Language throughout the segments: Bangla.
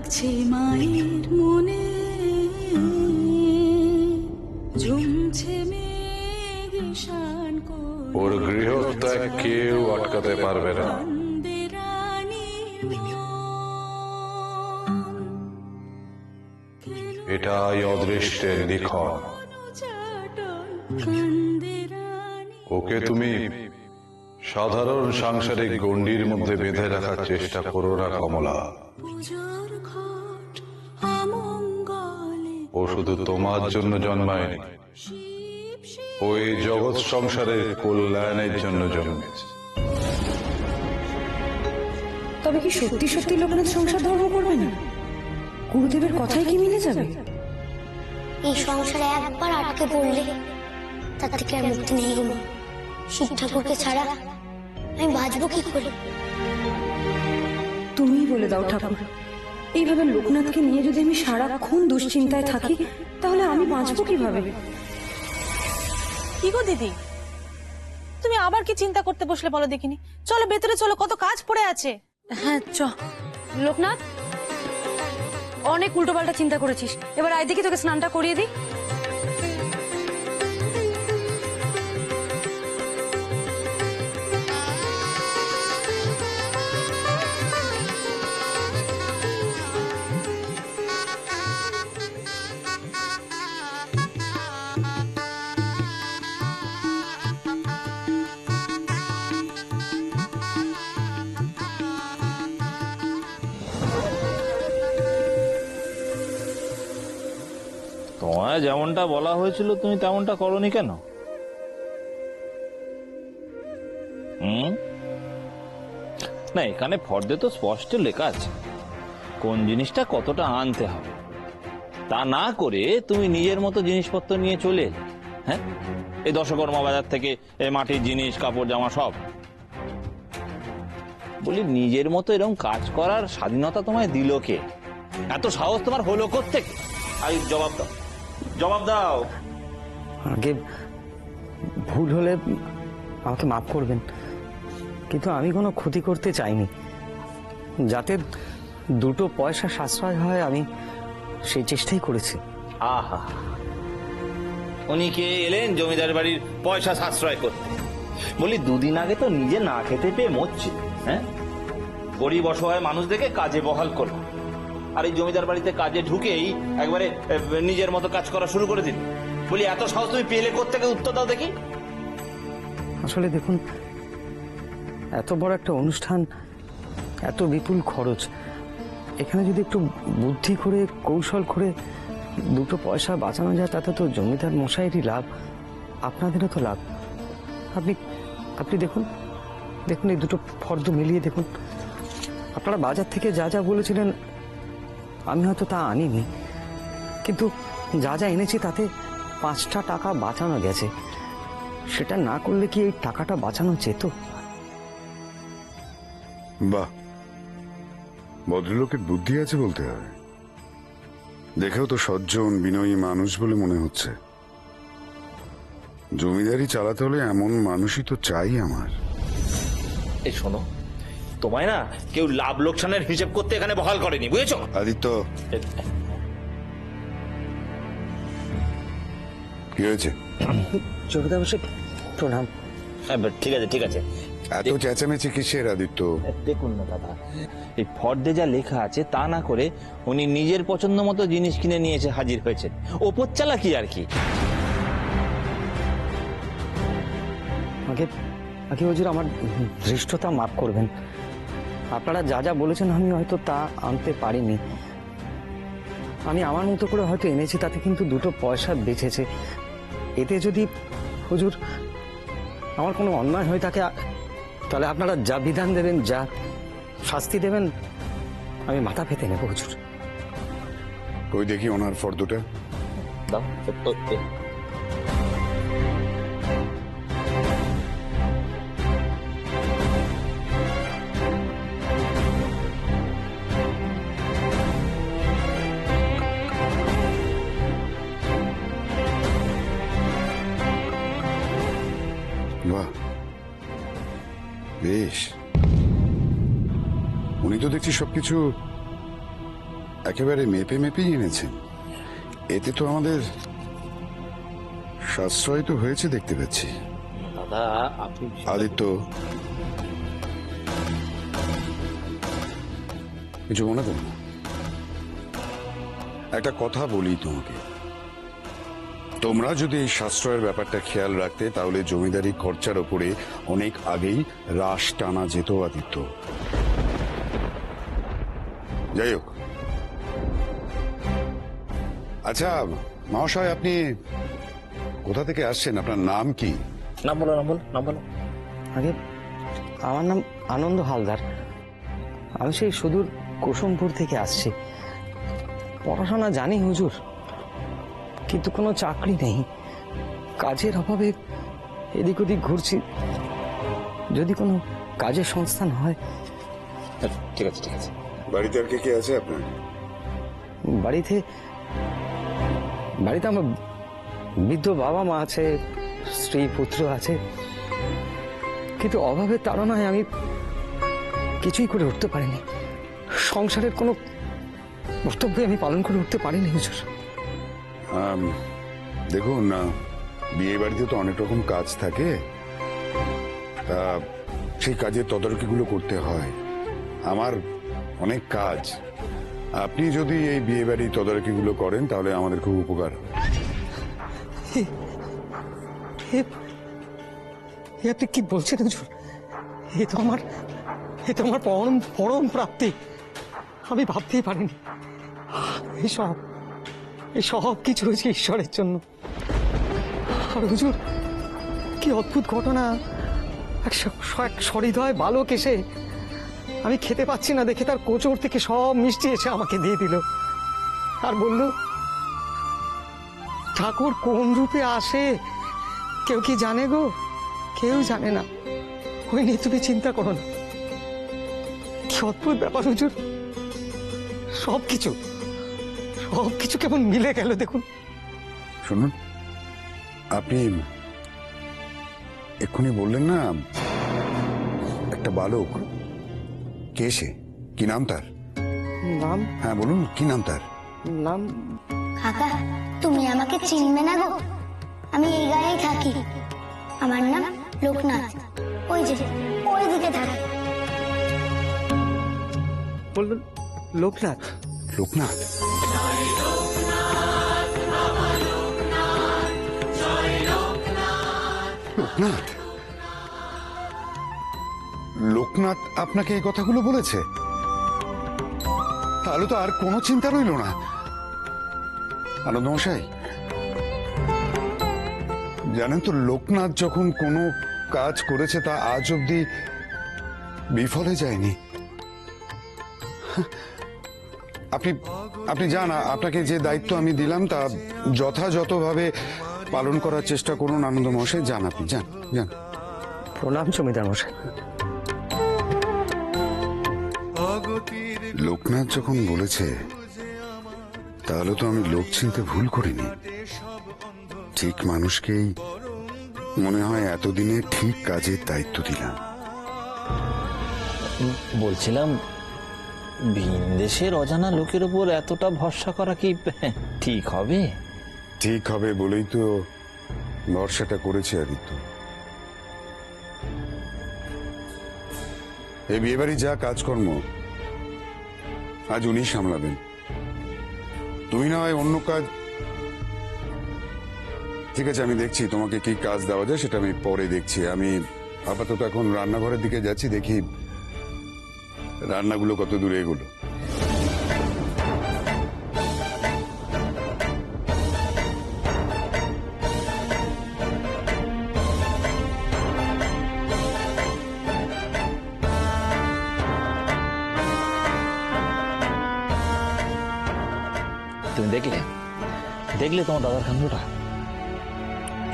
জাগছে মায়ের মনে, জমছে মেঘ ঈশান কোণে। ওর গৃহত্যাগ কেউ আটকাতে পারবে না। কান্দে রানীর মন, এটাই অদৃষ্টের লিখন। চাটন কান্দে রানী। ওকে তুমি সাধারণ সাংসারিক গণ্ডির মধ্যে বেঁধে রাখার চেষ্টা করো না কমলা। পুজোর ঘট অমঙ্গলে ও শুধু তোমার জন্য জন্মায়নি, শিব শিব ও এই জগৎ সংসারের কল্যাণের জন্য জন্মেছে। তবে কি সত্যি সত্যি লোকনাথ সংসার ধর্ম করবে না? গুরুদেবের কথাই কি মিলে যাবে? এই সংসারে একবার আটকে পড়লে তার থেকে আর মুক্তি নেই গো মা। শিব ঠাকুরকে ছাড়া আমি বাঁচবো কি করে? তুমিই বলে দাও ঠাকুর, এইভাবে লোকনাথকে নিয়ে যদি আমি সারাক্ষণ দুশ্চিন্তায় থাকি তাহলে আমি বাঁচবো কিভাবে? কি গো দিদি, তুমি আবার কি চিন্তা করতে বসলে বলো দেখিনি? চলো ভেতরে চলো, কত কাজ পড়ে আছে। হ্যাঁ চ। লোকনাথ, অনেক উল্টোপাল্টা চিন্তা করেছিস, এবার আয় দেখি তোকে স্নানটা করিয়ে দিই। তোমায় যেমনটা বলা হয়েছিল তুমি তেমনটা করনি কেন? না, এখানে ফর্দে তো স্পষ্ট লেখা আছে কোন জিনিসটা কতটা আনতে হবে। তা না করে তুমি নিজের মতো জিনিসপত্র নিয়ে চলে এলে। হ্যাঁ, এই দশকর্মা বাজার থেকে এই মাটির জিনিস, কাপড় জামা সব। বলি, নিজের মতো এরকম কাজ করার স্বাধীনতা তোমায় দিল কে? এত সাহস তোমার হলো কোত্থেকে? আই জবাব দাও, জবাব দাও। আগে ভুল হলে আমাকে মাফ করবেন, কিন্তু আমি কোনো ক্ষতি করতে চাইনি। যাতে দুটো পয়সা সাশ্রয় হয় আমি সেই চেষ্টাই করেছি। আহা, উনি কে এলেন জমিদার বাড়ির পয়সা সাশ্রয় করতে? বলি, দুদিন আগে তো নিজে না খেতে পেয়ে মরছে। হ্যাঁ, গরিব অসহায় মানুষ দেখে কাজে বহাল করলো, আর এই জমিদার বাড়িতে কাজে ঢুকেই একবারে নিজের মতো কাজ করা শুরু করে দিন। বলি, এত সাহস তুমি পেলে কোত্থেকে? উত্তর দাও দেখি। আসলে দেখুন, এত বড় একটা অনুষ্ঠান, এত বিপুল খরচ, এখানে যদি একটু বুদ্ধি করে কৌশল করে দুটো পয়সা বাঁচানো যায় তাতে তো জমিদার মশাইয়েরই লাভ, আপনাদেরও তো লাভ। আপনি আপনি দেখুন, দেখুন এই দুটো ফর্দ মিলিয়ে দেখুন। আপনারা বাজার থেকে যা যা বলেছিলেন আমি হয়তো তা আনিনি, কিন্তু যা যা এনেছি তাতে 5টা টাকা বাঁচানো গেছে। সেটা না করলে কি এই টাকাটা বাঁচানো যেত? বাহ, ভদ্রলোকের বুদ্ধি আছে বলতে হয়। দেখেও তো সজ্জন বিনয়ী মানুষ বলে মনে হচ্ছে। জমিদারি চালাতে হলে এমন মানুষই তো চাই আমার। এই শোনো, তোমায় না কেউ লাভ লোকসানের হিসেব করতে এখানে বহাল করেনি, বুঝেছো? আদিত্য, কি হয়েছে? জমিদার মশাই প্রণাম। হ্যাঁ, ঠিক আছে ঠিক আছে। এত চেঁচামেচি কিসের আদিত্য? দেখুন না দাদা, এই ফর্দে যা লেখা আছে তা না করে উনি নিজের পছন্দ মতো জিনিস কিনে নিয়ে এসে হাজির হয়েছেন। ওপর চালা কি আর কি। আগে আগে হুজুর, আমার ধৃষ্টতা মাফ করবেন। আপনারা যা যা বলেছেন আমি হয়তো তা আনতে পারিনি। আমি আমার মতো করে হয়তো এনেছি, তাতে কিন্তু দুটো পয়সা বেঁচেছে। এতে যদি হুজুর আমার কোনো অন্যায় হয়ে থাকে তাহলে আপনারা যা বিধান দেবেন, যা শাস্তি দেবেন আমি মাথা পেতে নেব হুজুর। ওই দেখি ওনার ফর্দটা। দাও। বাহ, বেশ। উনি তো দেখছি সবকিছু একেবারে মেপে মেপেই এনেছেন। এতে তো আমাদের সাশ্রয় তো হয়েছে দেখতে পাচ্ছি। দাদা আপনি আদিত্য, কিছু মনে করো না। একটা কথা বলি তোমাকে, তোমরা যদি এই সাশ্রয়ের ব্যাপারটা খেয়াল রাখতে তাহলে জমিদারি খরচার ওপরে অনেক আগেই রাশ টানা যেত আদিত্য। যাই হোক, আচ্ছা মহাশয়, আপনি কোথা থেকে আসছেন? আপনার নাম কি? না বলো, না বলো, না বলো। আগে আমার নাম আনন্দ হালদার। আমি সেই সুদূর কুসুমপুর থেকে আসছি। পড়াশোনা জানি হুজুর, কিন্তু কোনো চাকরি নেই। কাজের অভাবে এদিক ওদিক ঘুরছি। যদি কোনো কাজের সংস্থান হয়। ঠিক আছে, ঠিক আছে। বাড়িতে আর কে কে আছে আপনার? বাড়িতে আমার বৃদ্ধ বাবা মা আছে, স্ত্রী পুত্র আছে, কিন্তু অভাবের তাড়নায় আমি কিছুই করে উঠতে পারিনি। সংসারের কোনো কর্তব্য আমি পালন করে উঠতে পারিনি হুজুর। দেখুন, বিয়ে বাড়িতে তো অনেক রকম কাজ থাকে, তা সেই কাজের তদারকিগুলো করতে হয়। আমার অনেক কাজ। আপনি যদি এই বিয়ে বাড়ির তদারকিগুলো করেন তাহলে আমাদের খুব উপকার হবে। আপনি কি বলছেন হুজুর? এ তো আমার পরম পরম প্রাপ্তি। আমি ভাবতেই পারিনি এই সব কিছু হয়েছে ঈশ্বরের জন্য। আর হুজুর, কি অদ্ভুত ঘটনা! এক সহৃদয় বালক এসে, আমি খেতে পাচ্ছি না দেখে তার কোচর থেকে সব মিষ্টি এসে আমাকে দিয়ে দিল, আর বলল, ঠাকুর কোন রূপে আসে কেউ কি জানে গো? কেউ জানে না, ওই নিয়ে তুমি চিন্তা করো না। কি অদ্ভুত ব্যাপার হুজুর! সবকিছু কেমন মিলে গেল দেখুন। শুনুন, আপনি এক্ষুনি বললেন না একটা বালক, কে সে? কি নাম তার? নাম? হ্যাঁ বলুন, কি নাম তার? নাম? কাকা, তুমি আমাকে চিনবে না গো? আমি এই গায়েই থাকি। আমার নাম লোকনাথ। ওই যে ওই দিকে থাকি। বললেন লোকনাথ? লোকনাথ? লোকনাথ? লোকনাথ আপনাকে এই কথাগুলো বলেছে? তাহলে তো আর কোনো চিন্তা রইল না। আনন্দমশাই, জানেন তো, লোকনাথ যখন কোনো কাজ করেছে তা আজ অব্দি বিফলে যায়নি। আপনি যান, আপনাকে যে দায়িত্ব আমি দিলাম তা যথাযথভাবে পালন করার চেষ্টা করুন। আনন্দ মশাই, যান, আপনি যান যান। প্রণাম জমিদার মশাই। লোকনাথ যখন বলেছে তাহলে তো আমি লোক চিনতে ভুল করিনি। ঠিক মানুষকেই মনে হয় এতদিনে ঠিক কাজের দায়িত্ব দিলাম। বলছিলাম, ভিন দেশের অজানা লোকের উপর এতটা ভরসা করা কি ঠিক হবে? ঠিক হবে বলেই তো ভরসাটা করেছে আদিত্য। এই বিয়ে বাড়ি যা কাজকর্ম আজ উনি সামলাবেন। তুমি না হয় অন্য কাজ। ঠিক আছে, আমি দেখছি তোমাকে কি কাজ দেওয়া যায়, সেটা আমি পরে দেখছি। আমি আপাতত এখন রান্নাঘরের দিকে যাচ্ছি, দেখি রান্নাগুলো কত দূরে এগুলো। তুমি দেখলে তোমার দাদার কাণ্ডটা?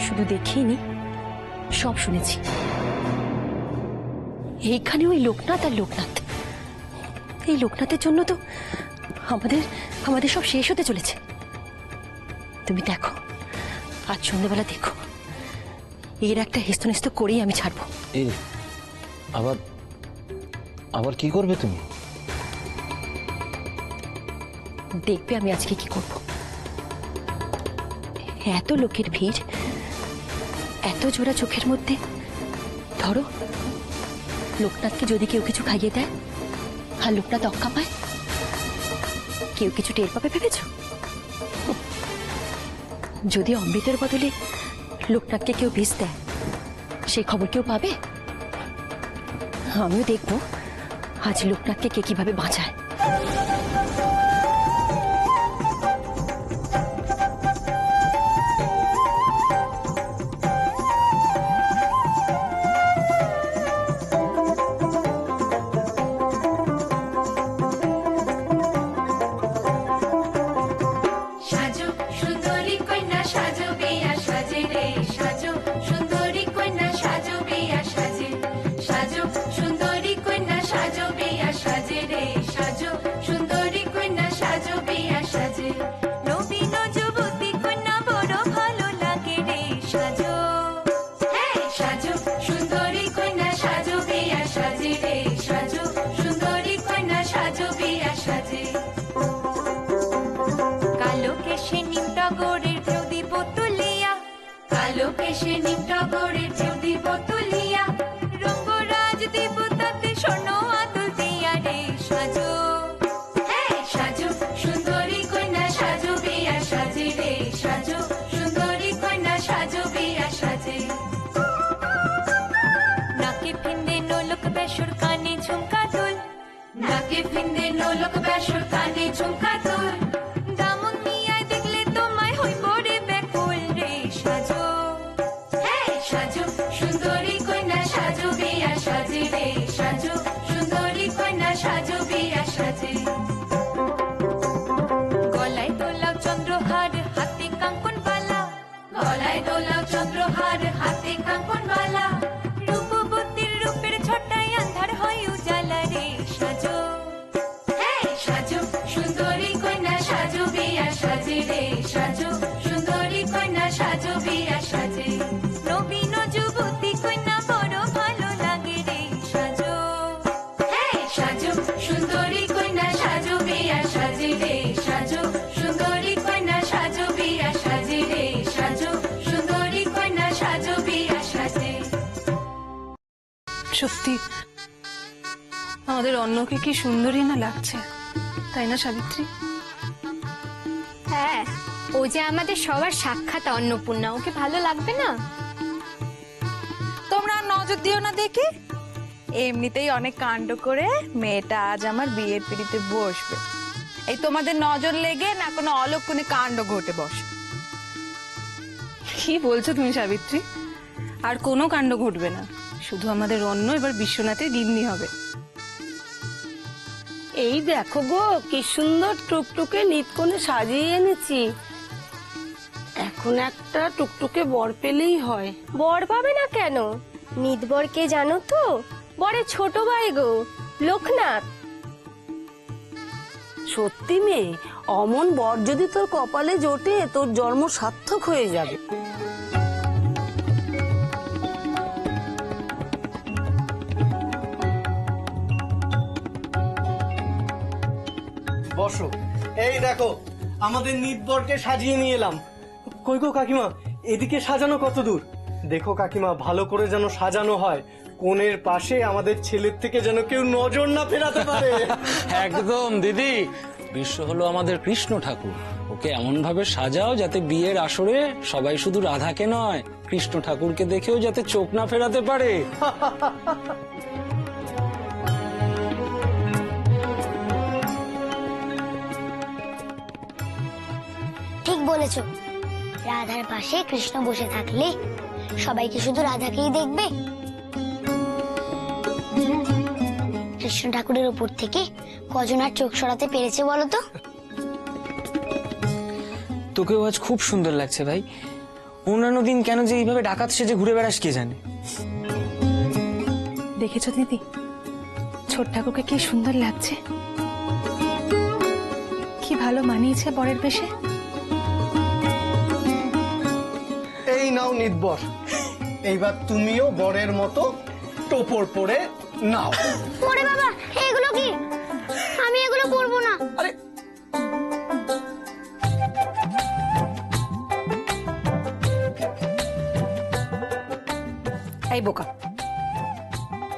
শুধু দেখিনি, সব শুনেছি। এইখানে ওই লোকনাথ আর লোকনাথ, এই লোকনাথের জন্য তো আমাদের সব শেষ হতে চলেছে। তুমি দেখো, আজ সন্ধ্যাবেলা দেখো, এর একটা হেস্তনেস্ত করেই আমি ছাড়বো। আবার কি করবে তুমি? দেখবে আমি আজকে কি করব। এত লোকের ভিড়, এত জোড়া চোখের মধ্যে, ধরো লোকনাথকে যদি কেউ কিছু খাইয়ে দেয় আর লোকনাথ অক্কা পায়, কেউ কিছু টের পাবে ভেবেছ? যদি অমৃতের বদলে লোকনাথকে কেউ বিষ দেয়, সেই খবর কেউ পাবে? আমিও দেখবো আজ লোকনাথকে কে কিভাবে বাঁচায়। সাজো সুন্দরী কন্যা সাজো বেয়া সাজে রে সাজো সুন্দরী কন্যা সাজো বেয়া সাজে সাজো সুন্দরী কন্যা সাজো বেয়া সাজে রে সাজো সুন্দরী কন্যা সাজো বেয়া সাজে নবীন যুবতী কন্যা বড় ভালো লাগে রে সাজো হ্যাঁ সাজো সুন্দরী কন্যা সাজো বেয়া সাজে রে সাজো সুন্দরী কন্যা সাজো বেয়া সাজে কালো কেশে নিম টগরের প্রদীপ তুলিয়া কালো কেশে নিম টগরের প্রদীপ তুলিয়া রঙ্গরাজ দেবতাতে স্বর্ণ আদল দিয়া রে সাজো হ্যাঁ সাজো সুন্দরী কন্যা সাজো বেয়া সাজে রে সাজো সুন্দরী কন্যা সাজো বেয়া সাজে নাকে ফিন্দে নোলক বেসর কানে ঝুমকা দুল নাকে ফিন্দে নোলক বেসর কানে ঝুমকা দুল দামন মিয়ায় দেখলে তোমায় হইব রে ব্যাকুল রে সাজো হ্যাঁ সাজো সুন্দরী কন্যা সাজো বেয়া সাজে রে সাজো সুন্দরী কন্যা সাজো বেয়া সাজে গলায় দোলাও চন্দ্রহার হাতে কাঙ্কন বালা গলায় দোলাও চন্দ্রহার হাতে কাঙ্কন বালা রূপবতীর রূপের ছটায় আন্ধার হয় উজালা রে সাজো হ্যাঁ সাজো সুন্দরী কন্যা সাজো বেয়া সাজে রে সাজো সুন্দরী কন্যা সাজো বেয়া সাজে নবীন যুবতী কন্যা বড় ভালো লাগে রে সাজো হ্যাঁ সাজো সুন্দরী কন্যা সাজো বেয়া সাজে রে সাজো সুন্দরী কন্যা সাজো বেয়া সাজে রে সাজো সুন্দরী কন্যা সাজো বেয়া সাজে সত্যি আমাদের অন্যকে কি সুন্দরী না লাগছে, তাই না সাবিত্রী? হ্যাঁ, ও যে আমাদের সবার সাক্ষাৎ অন্নপূর্ণা, ওকে ভালো লাগবে না? তোমরা আর নজর দিও না দেখি, এমনিতেই অনেক কাণ্ড করে মেয়েটা আজ আমার বিয়ের পিড়িতে বসবে। এই তোমাদের নজর লেগে না কোনো অলক্ষণে কাণ্ড ঘটে বসে। কি বলছো তুমি সাবিত্রী? আর কোনো কাণ্ড ঘটবে না, শুধু আমাদের অন্য এবার বিশ্বনাথের গিন্নি হবে। এই দেখো গো, কি সুন্দর টুকটুকে নিতকনে সাজিয়ে এনেছি। এখন একটা টুকটুকে বর পেলেই হয়। বর পাবে না কেন? নিদবর কে জানো তো? বরের ছোট ভাই গো, লোকনাথ। সত্যি মেয়ে, অমন বর যদি তোর কপালে জোটে, তোর জন্ম সার্থক হয়ে যাবে। বসো। এই দেখো আমাদের নিতবরকে সাজিয়ে নিয়ে এলাম। কই গো কাকিমা, এদিকে সাজানো কত দূর? দেখো কাকিমা, ভালো করে যেন সাজানো হয়, কোণের পাশে আমাদের ছেলের থেকে যেন কেউ নজর না ফেরাতে পারে। একদম দিদি, বিশ্ব হলো আমাদের কৃষ্ণ ঠাকুর, ওকে এমন ভাবে সাজাও যাতে বিয়ের আসরে সবাই শুধু রাধাকে নয়, কৃষ্ণ ঠাকুরকে দেখেও যাতে চোখ না ফেরাতে পারে। ঠিক বলেছ, রাধার পাশে কৃষ্ণ বসে থাকলে সবাই কি শুধু রাধাকেই দেখবে? কৃষ্ণ ঠাকুরের উপর থেকে কজন আর চোখ সরাতে পেরেছে বলো তো? তোকেও আজ খুব সুন্দর লাগছে ভাই। অন্যান্য দিন কেন যে এইভাবে ডাকাত সেজে ঘুরে বেড়াস কে জানে। দেখেছো দিদি, ছোট ঠাকুরকে কি সুন্দর লাগছে, কি ভালো মানিয়েছে বরের বেশে। এই নাও নিতবর, এইবার তুমিও বরের মতো টোপর পরে নাও। ওরে বাবা, এগুলো কি? আমি এগুলো পরবো না। আরে এই বোকা,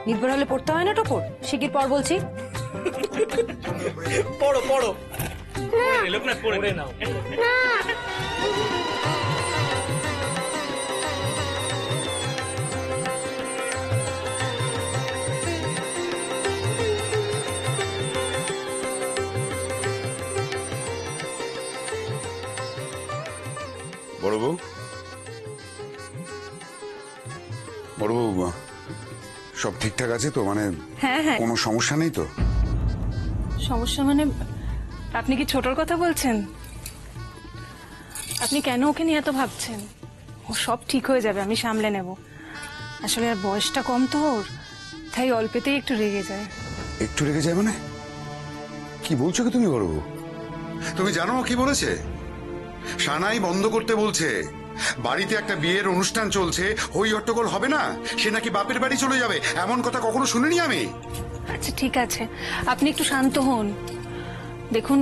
নির্ভর হলে পড়তে হয় না টপর? শিগগির পর বলছি। পড়ো পড়ো। লোকনাথ পড়ে নাও। বড় বউ, বড় বউ, সব ঠিকঠাক আছে তো? মানে হ্যাঁ হ্যাঁ, কোনো সমস্যা নেই তো? সমস্যা মানে আপনি কি ছোটর কথা বলছেন? আপনি কেন ওকে নিয়ে এত ভাবছেন? ও সব ঠিক হয়ে যাবে, আমি সামলে নেব। আসলে আর বয়সটা কম তো ওর, তাই অল্পেতেই একটু রেগে যায়। একটু রেগে যায় মানে? কি বলছো কি তুমি বড় বউ? তুমি জানো ও কি বলেছে? সানাই বন্ধ করতে বলছে। বাড়িতে একটা বিয়ের অনুষ্ঠান চলছে, হই হট্টগোল হবে না, সে নাকি বাপের বাড়ি চলে যাবে, এমন কথা কখনো শুনিনি আমি। আচ্ছা ঠিক আছে, আপনি একটু শান্ত হন। দেখুন,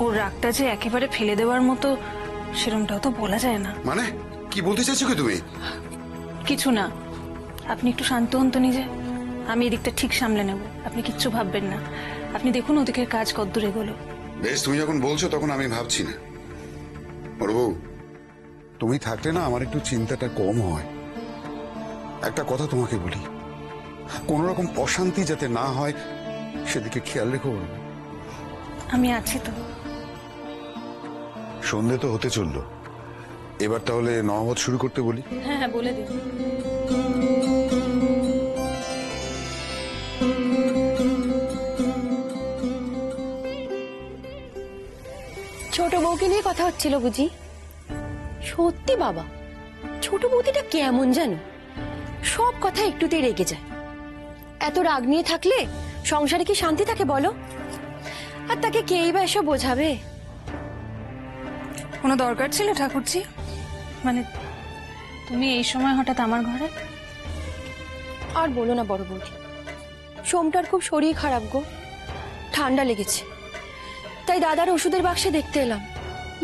ওর রাগটা যে একেবারে ফেলে দেওয়ার মতো সেরকমটাও তো বলা যায় না। মানে কি বলতে চাইছো কি তুমি? কিছু না, আপনি একটু শান্ত হন তো নিজে। আমি এদিকটা ঠিক সামলে নেব, আপনি কিচ্ছু ভাববেন না। আপনি দেখুন ওদিকের কাজ কদ্দূর এগোলো। বেশ, তুমি যখন বলছো তখন আমি ভাবছি না। বড় বউ, তুমি থাকলে না আমার একটু চিন্তাটা কম হয়। একটা কথা তোমাকে বলি, কোন রকম অশান্তি যাতে না হয় সেদিকে খেয়াল রেখো বড় বউ। আমি আছি তো। সন্ধে তো হতে চললো, এবার তাহলে নহবত শুরু করতে বলি। হ্যাঁ হ্যাঁ, বলে দিন। ছোট বউকে নিয়ে কথা হচ্ছিল বুঝি? সত্যি বাবা, ছোট বৌদিটা কেমন জানো, সব কথা একটুতেই রেগে যায়। এত রাগ নিয়ে থাকলে সংসারে কি শান্তি থাকে বলো? আর তাকে কেই বা এসব বোঝাবে? কোনো দরকার ছিল ঠাকুরজি? মানে তুমি এই সময় হঠাৎ আমার ঘরে? আর বলো না বড় বৌদি, সোমটার খুব শরীর খারাপ গো, ঠান্ডা লেগেছে। তাই দাদার ওষুধের বাক্সে দেখতে এলাম,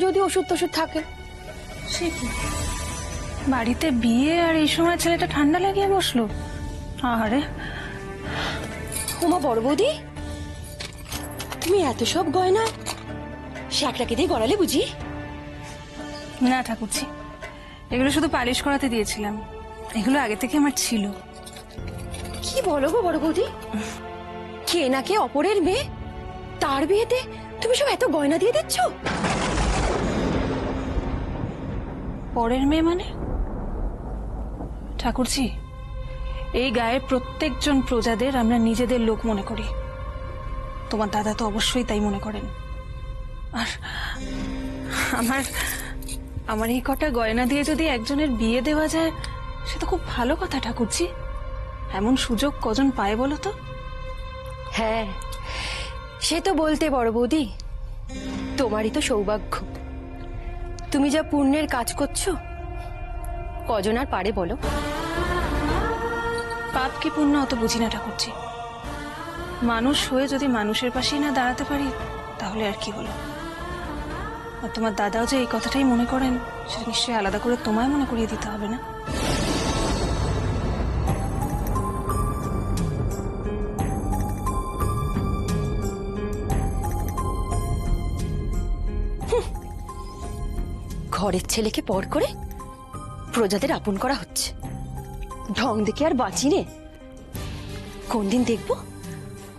যদি ওষুধ টষুধ থাকে। সে কি, বাড়িতে বিয়ে আর এই সময় ছেলেটা ঠান্ডা লাগিয়ে বসলো? আরে ওমা বড় বৌদি, তুমি এত সব গয়না শ্যাকরাকে দিয়ে গড়ালে বুঝি? না ঠাকুরজি, এগুলো শুধু পালিশ করাতে দিয়েছিলাম, এগুলো আগে থেকে আমার ছিল। কি বলো গো বড় বৌদি, কে না কে অপরের মেয়ে, তার বিয়েতে তুমি সব এত গয়না দিয়ে দিচ্ছ? পরের মেয়ে মানে? ঠাকুরজি, এই গায়ের প্রত্যেকজন প্রজাদের আমরা নিজেদের লোক মনে করি। তোমার দাদা তো অবশ্যই তাই মনে করেন। আর আমার এই কটা গয়না দিয়ে যদি একজনের বিয়ে দেওয়া যায়, সে তো খুব ভালো কথা ঠাকুরজি। এমন সুযোগ কজন পায় বলো তো? হ্যাঁ, সে তো বলতে বড় বৌদি, তোমারই তো সৌভাগ্য। তুমি যা পুণ্যের কাজ করছো, কজন আর পারে বলো? পাপ কি পুণ্য অত বুঝি না ঠাকুরজি। মানুষ হয়ে যদি মানুষের পাশেই না দাঁড়াতে পারি, তাহলে আর কি হলো? আর তোমার দাদাও যে এই কথাটাই মনে করেন, সেটা নিশ্চয়ই আলাদা করে তোমায় মনে করিয়ে দিতে হবে না? ঘরের ছেলেকে পর করে প্রজাদের আপন করা হচ্ছে, ঢং দেখে আর বাঁচি নে। কোন দিন দেখবো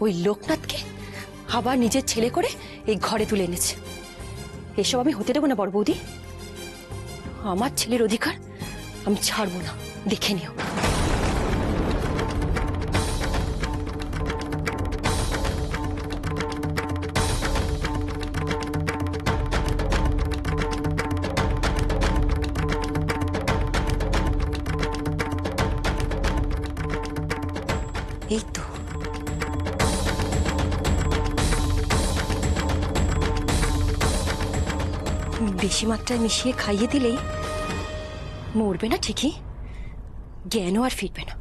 ওই লোকনাথকে আবার নিজের ছেলে করে এই ঘরে তুলে এনেছে। এসব আমি হতে দেবো না বড় বৌদি। আমার ছেলের অধিকার আমি ছাড়বো না, দেখে নিও। এই তো বেশি মাত্রায় মিশিয়ে খাইয়ে দিলেই মরবে না ঠিকই, জ্ঞানও আর ফিরবে না।